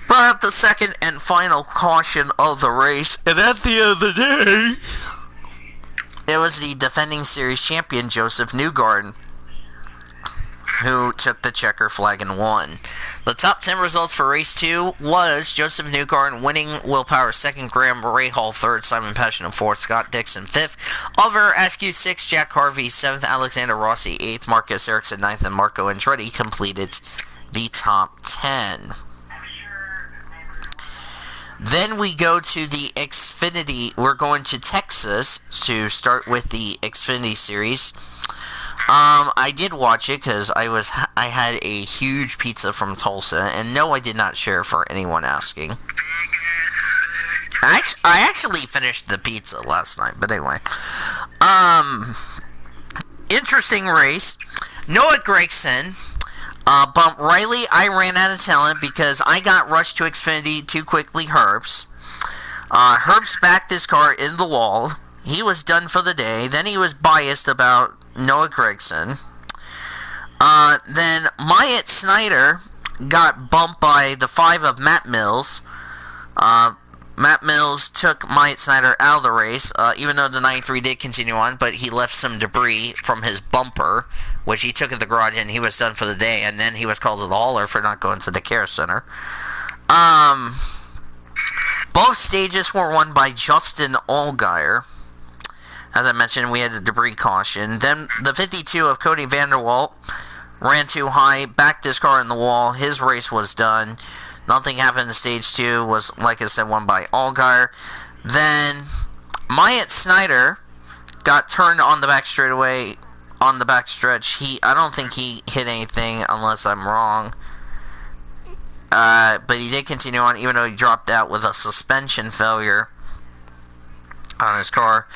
brought up the second and final caution of the race. And at the end of the day, it was the defending series champion, Joseph Newgarden, who took the checker flag and won. The top 10 results for race 2 was Joseph Newgarden winning, Will Power second, Graham Rahal third, Simon Pagenaud fourth, Scott Dixon fifth, Oliver Askew sixth, Jack Harvey seventh, Alexander Rossi eighth, Marcus Ericsson ninth, and Marco Andretti completed the top 10. Then we go to the Xfinity. We're going to Texas to start with the Xfinity series. I did watch it because I had a huge pizza from Tulsa, and no, I did not share for anyone asking. I actually finished the pizza last night, but anyway. Interesting race. Noah Gragson bumped Riley. I ran out of talent because I got rushed to Xfinity too quickly. Herbst backed his car in the wall. He was done for the day. Then he was biased about Noah Gragson. Then Myatt Snyder got bumped by the 5 of Matt Mills. Matt Mills took Myatt Snyder out of the race, even though the 93 did continue on, but he left some debris from his bumper, which he took at the garage, and he was done for the day. And then he was called to the hauler for not going to the care center. Both stages were won by Justin Allgaier. As I mentioned, we had a debris caution. Then the 52 of Cody Vanderwalt ran too high, backed his car in the wall. His race was done. Nothing happened in stage 2. Was, like I said, won by Allgaier. Then Myatt Snyder got turned on the back straightaway, on the back stretch. I don't think he hit anything, unless I'm wrong. But he did continue on, even though he dropped out with a suspension failure on his car.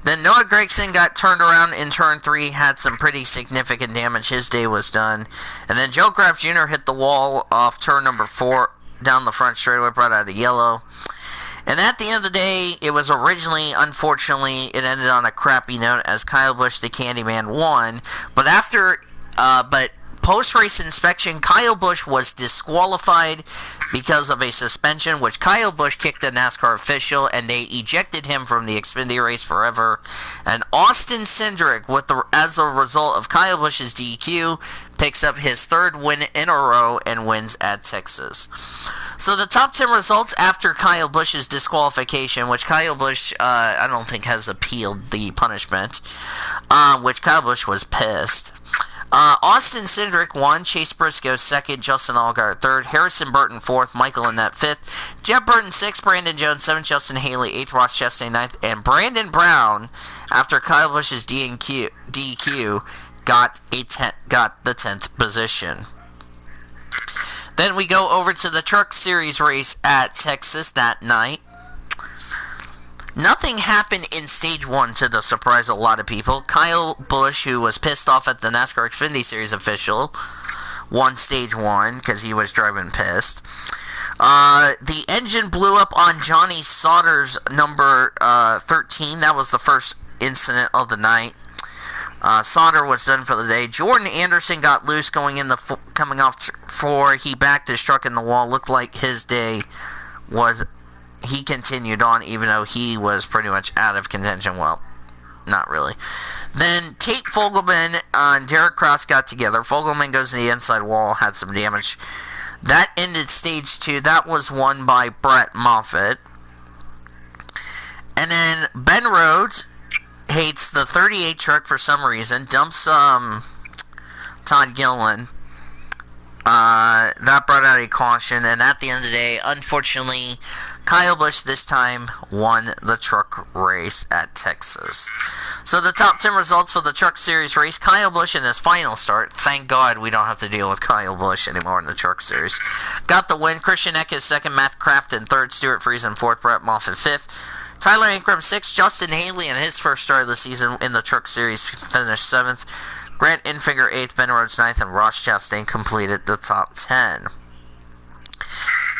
Then Noah Gragson got turned around in turn 3, had some pretty significant damage. His day was done. And then Joe Graf Jr. hit the wall off turn number 4 down the front straightaway, brought out a yellow. And at the end of the day, it was originally, unfortunately, it ended on a crappy note as Kyle Busch, the Candyman, won. But post-race inspection, Kyle Busch was disqualified because of a suspension, which Kyle Busch kicked the NASCAR official, and they ejected him from the Xfinity race forever. And Austin Cindric, as a result of Kyle Busch's DQ, picks up his 3rd win in a row and wins at Texas. So the top 10 results after Kyle Busch's disqualification, which Kyle Busch, I don't think has appealed the punishment, which Kyle Busch was pissed. Austin Cindric won, Chase Briscoe 2nd, Justin Allgaier 3rd, Harrison Burton 4th, Michael Annett 5th, Jeff Burton 6th, Brandon Jones 7th, Justin Haley 8th, Ross Chastain 9th, and Brandon Brown, after Kyle Busch's DQ, got the 10th position. Then we go over to the Truck Series race at Texas that night. Nothing happened in Stage 1 to the surprise of a lot of people. Kyle Busch, who was pissed off at the NASCAR Xfinity Series official, won Stage 1 because he was driving pissed. The engine blew up on Johnny Sauter's number 13. That was the first incident of the night. Sauter was done for the day. Jordan Anderson got loose coming off 4. He backed his truck in the wall. Looked like his day was... He continued on even though he was pretty much out of contention. Well, not really. Then Tate Fogelman and Derek Cross got together. Fogelman goes to the inside wall, had some damage. That ended stage 2. That was won by Brett Moffitt. And then Ben Rhodes hates the 38 truck for some reason. Dumps Todd Gillen. That brought out a caution. And at the end of the day, unfortunately, Kyle Busch this time won the truck race at Texas. So the top 10 results for the Truck Series race. Kyle Busch in his final start. Thank God we don't have to deal with Kyle Busch anymore in the Truck Series. Got the win. Christian Eckes second. Matt Crafton third. Stuart Friesen fourth. Brett Moffitt fifth. Tyler Ankrum sixth. Justin Haley in his first start of the season in the Truck Series finished seventh. Grant Infinger eighth. Ben Rhodes ninth. And Ross Chastain completed the top 10.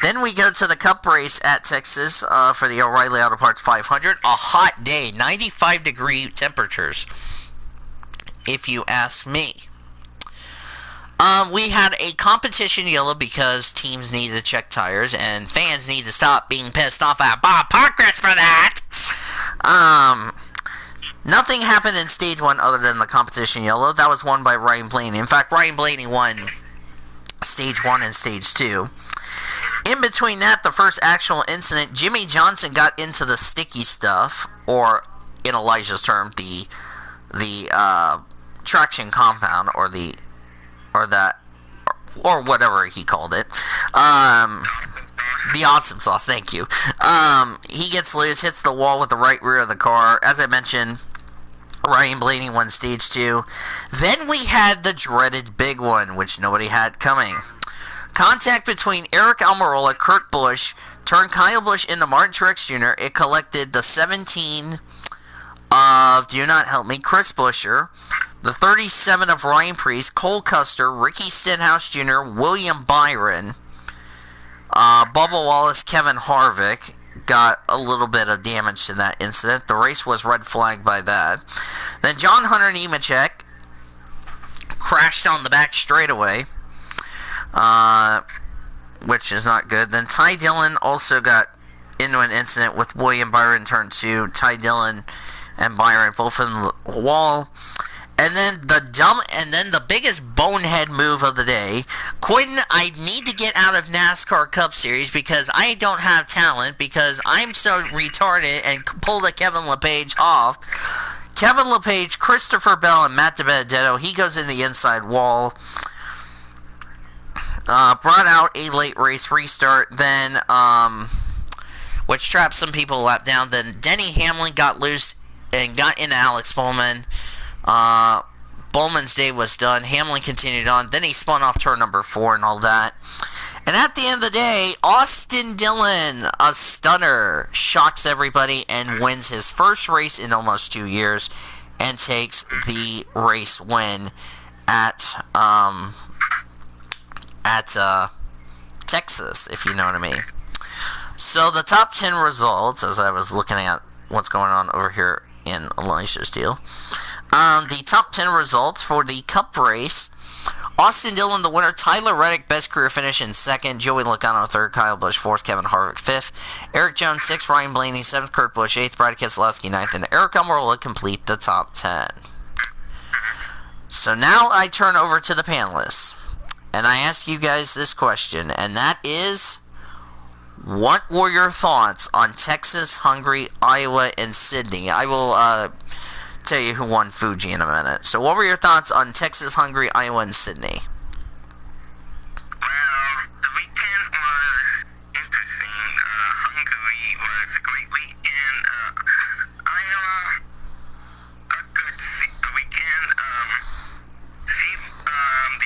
Then we go to the Cup race at Texas for the O'Reilly Auto Parts 500. A hot day, 95-degree temperatures, if you ask me. We had a competition yellow because teams need to check tires, and fans need to stop being pissed off at Bob Parkhurst for that. Nothing happened in Stage 1 other than the competition yellow. That was won by Ryan Blaney. In fact, Ryan Blaney won Stage 1 and Stage 2. In between that, the first actual incident, Jimmy Johnson got into the sticky stuff, or in Elijah's term, the traction compound, or whatever he called it. The awesome sauce, thank you. He gets loose, hits the wall with the right rear of the car. As I mentioned, Ryan Blaney won Stage 2. Then we had the dreaded big one, which nobody had coming. Contact between Eric Almirola, Kurt Busch, turned Kyle Busch into Martin Truex Jr. It collected the 17 of, do not help me, Chris Buescher, the 37 of Ryan Preece, Cole Custer, Ricky Stenhouse Jr., William Byron, Bubba Wallace, Kevin Harvick got a little bit of damage to that incident. The race was red flagged by that. Then John Hunter Nemechek crashed on the back straightaway. Which is not good. Then Ty Dillon also got into an incident with William Byron turn 2. Ty Dillon and Byron both in the wall. And then the biggest bonehead move of the day. Quentin, I need to get out of NASCAR Cup Series because I don't have talent because I'm so retarded and pulled a Kevin LePage off. Kevin LePage, Christopher Bell, and Matt DiBenedetto. He goes in the inside wall. Brought out a late race restart, then, which trapped some people a lap down. Then Denny Hamlin got loose and got into Alex Bowman. Bowman's day was done. Hamlin continued on. Then he spun off turn number 4 and all that. And at the end of the day, Austin Dillon, a stunner, shocks everybody and wins his first race in almost 2 years and takes the race win at Texas, if you know what I mean. So the top 10 results, as I was looking at what's going on over here in Elijah's deal. The top 10 results for the Cup race. Austin Dillon, the winner. Tyler Reddick, best career finish in second. Joey Logano, third. Kyle Busch, fourth. Kevin Harvick, fifth. Eric Jones, sixth. Ryan Blaney, seventh. Kurt Busch, eighth. Brad Keselowski, ninth. And Eric Almirola complete the top 10. So now I turn over to the panelists. And I ask you guys this question, and that is, what were your thoughts on Texas, Hungary, Iowa, and Sydney? I will tell you who won Fuji in a minute. So what were your thoughts on Texas, Hungary, Iowa, and Sydney? Well, the weekend was interesting. Hungary was a great weekend. Iowa, a good weekend. The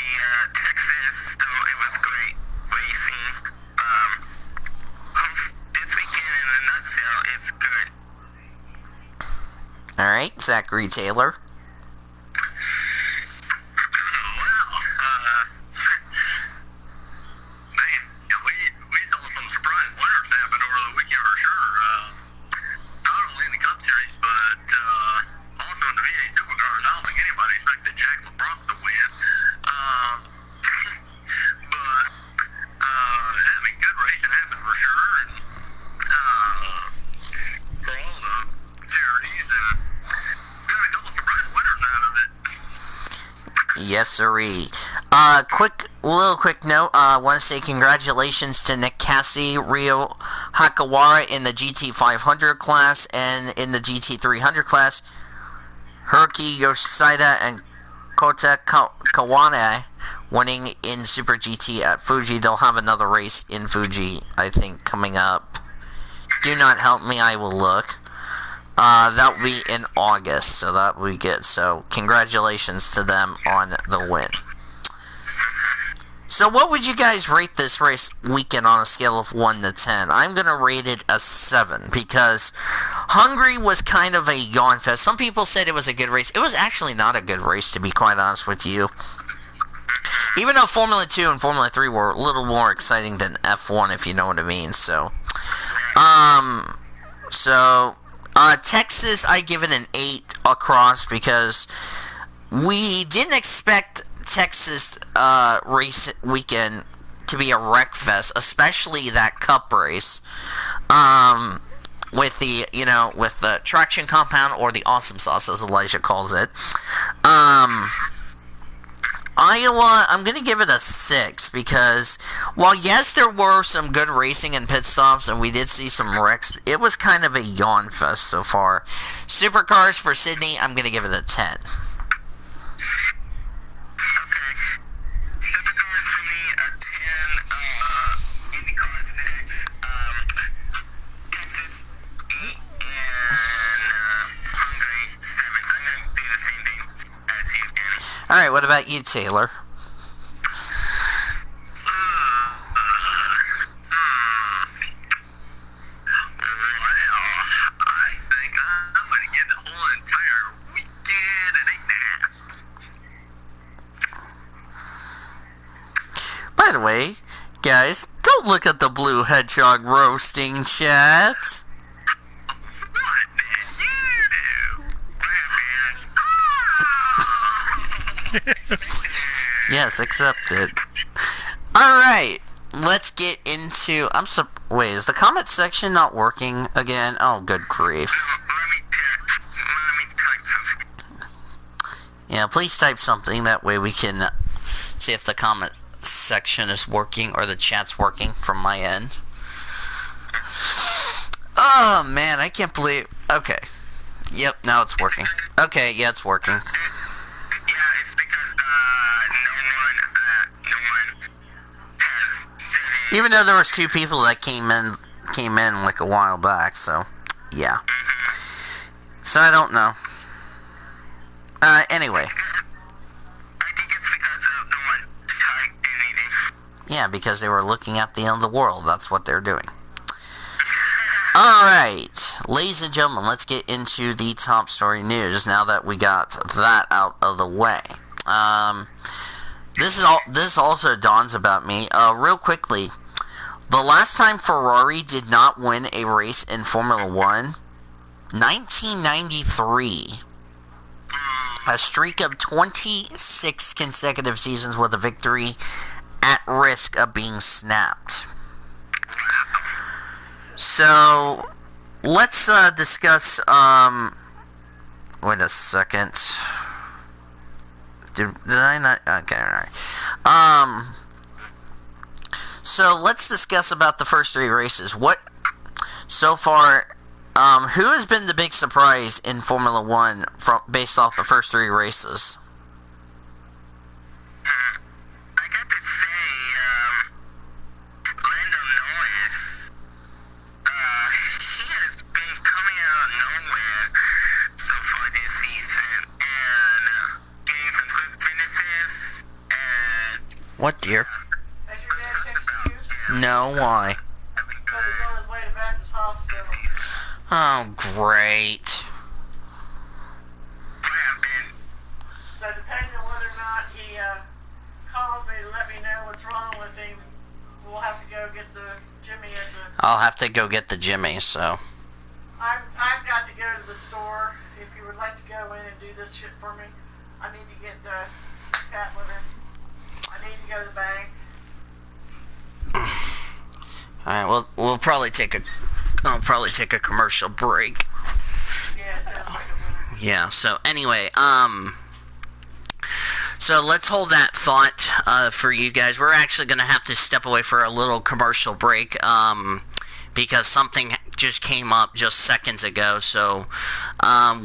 Texas, though, it was great racing. This weekend, in a nutshell, is good. Alright, Zachary Taylor. We saw some surprise winners happen over the weekend for sure. Not only in the Cup Series, but also in the VA Supercars. I don't think anybody expected Jack LeBron to win. But having good racing happened for sure. And for all the series, and good Yes, sirree. Quick note. Want to say congratulations to Nick Cassie, Ryo Hakawara in the GT 500 class, and in the GT 300 class, Hiroki Yoshida and Kota Kawane winning in Super GT at Fuji. They'll have another race in Fuji, I think, coming up. Do not help me, I will look. That will be in August, so that will be good. So, congratulations to them on the win. So, what would you guys rate this race weekend on a scale of 1 to 10? I'm going to rate it a 7, because Hungary was kind of a yawn fest. Some people said it was a good race. It was actually not a good race, to be quite honest with you. Even though Formula 2 and Formula 3 were a little more exciting than F1, if you know what I mean. So, Texas, I give it an 8 across, because we didn't expect Texas race weekend to be a wreck fest, especially that Cup race, with the traction compound, or the awesome sauce, as Elijah calls it. Iowa, I'm going to give it a 6, because while yes, there were some good racing and pit stops, and we did see some wrecks, it was kind of a yawn fest so far. Supercars for Sydney, I'm going to give it a 10. Alright, what about you, Taylor? I think I'm going to give the whole entire weekend an 8.5. By the way, guys, don't look at the Blue Hedgehog roasting chat. What did you do? Yes, accept it. Alright, let's get into... Wait, is the comment section not working again? Oh, good grief. Let me type something. Yeah, please type something, that way we can see if the comment section is working, or the chat's working from my end. Oh, man, I can't believe... Okay. Yep, now it's working. Okay, yeah, it's working. Yeah, it's because no one has said it. Even though there was 2 people that came in like a while back, so yeah. So I don't know. Anyway. I think it's because no one typed anything. Yeah, because they were looking at the end of the world. That's what they're doing. Alright, ladies and gentlemen, let's get into the top story news now that we got that out of the way. This also dawns about me. Real quickly, the last time Ferrari did not win a race in Formula 1, 1993. A streak of 26 consecutive seasons with a victory at risk of being snapped. So, let's discuss, wait a second. Did I not? Okay, alright. So, let's discuss about the first 3 races. So far, who has been the big surprise in Formula 1 based off the first 3 races? I got to say, Lando Norris, he has been coming out of nowhere so far this season, and getting some good finishes, and... What, dear? Has your dad texted you? No, why? Because he's on his way to Baptist Hospital. Oh, great. So depending on whether or not he calls me to let me know what's wrong with him, we'll have to go get the Jimmy at the... I'll have to go get the Jimmy, so... I've got to go to the store. If you would like to go in and do this shit for me, I need to get the cat litter. I need to go to the bank. Alright, well, I'll probably take a commercial break. Yeah, it sounds like a litter. Yeah, so anyway, So let's hold that thought for you guys. We're actually going to have to step away for a little commercial break because something just came up just seconds ago. So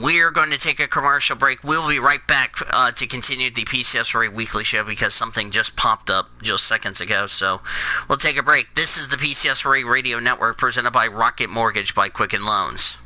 we're going to take a commercial break. We'll be right back to continue the PCSRA Weekly Show because something just popped up just seconds ago. So we'll take a break. This is the PCSRA Radio Network presented by Rocket Mortgage by Quicken Loans.